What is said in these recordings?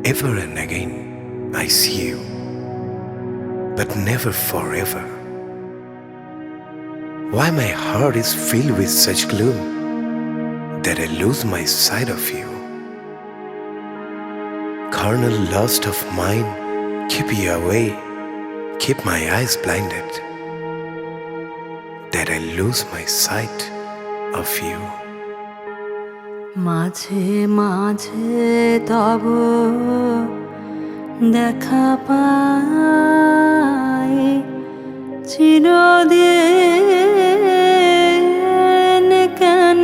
Ever and again I see you, but never forever. Why my heart is filled with such gloom that I lose my sight of you? Carnal lust of mine, keep you away, keep my eyes blinded, that I lose my sight of you. মাঝে মাঝে তব দেখা পাই, চিরদিন কেন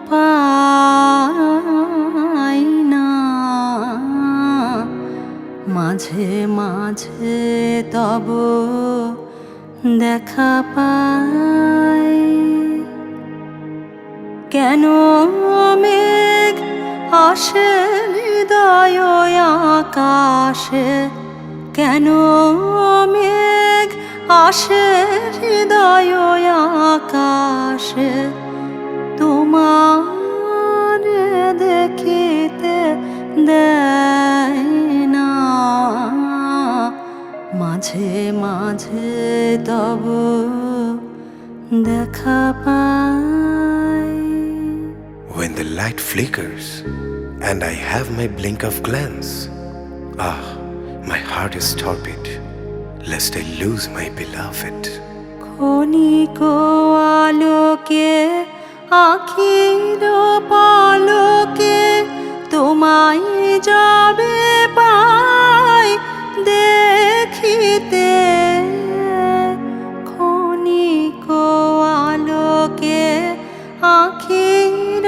পাই না। মাঝে মাঝে তব দেখা পাই, কেন মেঘ আসে হৃদয় আকাশে, কেন মেঘ আসে হৃদয় আকাশে, তোমার দেখিতে দেয় না। মাঝে মাঝে তব দেখা পাই। When the light flickers and I have my blink of glance, my heart is torpid, lest I lose my beloved. ক্ষণিক আলোকে আখির পালকে তোমায় যাবে পাই দেখিতে। ক্ষণিক আলোকে আখির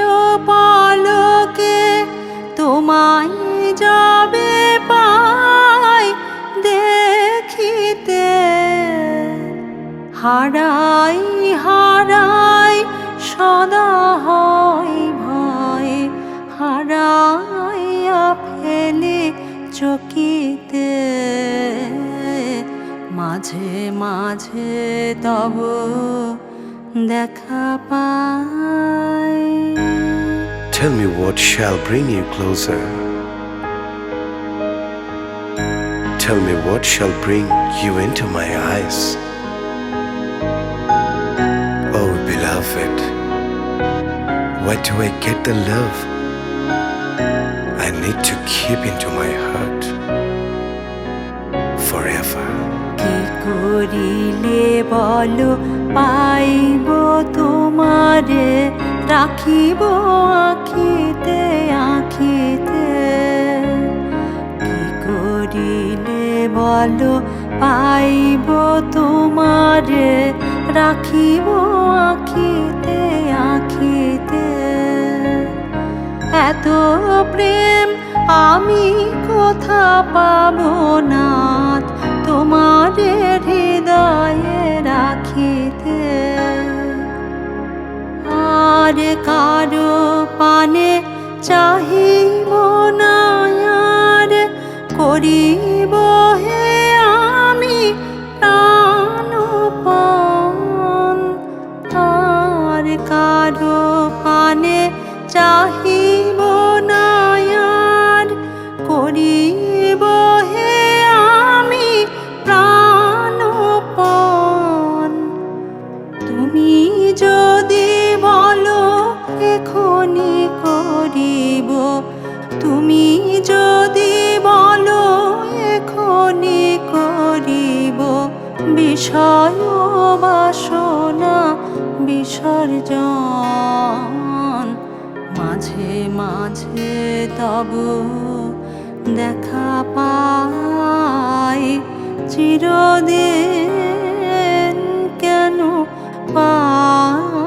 পালকে তোমায় যাবে পাই দেখিতে। হারাই হারাই সদা হয় ভয়, হারাইয়া ফেলে চকিতে। মাঝে মাঝে তব দেখা পাই। Tell me what shall bring you closer. Tell me what shall bring you into my eyes. Oh beloved, where do I get the love I need to keep into my heart forever? কি করিলে বলো পাইব তোমারে, রাখিব আখিতে আখিতে। কি করিলে বলো পাইব তোমারে, রাখিব আখিতে আখিতে। এত প্রেম আমি কোথা পাবো নাথ, তোমারে হৃদয়ে রাখিতে। আর কারো পানে চাহিব না, আর করিব হে আমি প্রাণপণ। আর কারো পানে চাহিব না, আর করিব হে আমি প্রাণপণ। তুমি যদি বলো এখনি করিব, তুমি যদি বলো এখনি করিব, বিষয় বাসনা বিসর্জন। মাঝে মাঝে তব দেখা পাই, চিরদিন কেন পাই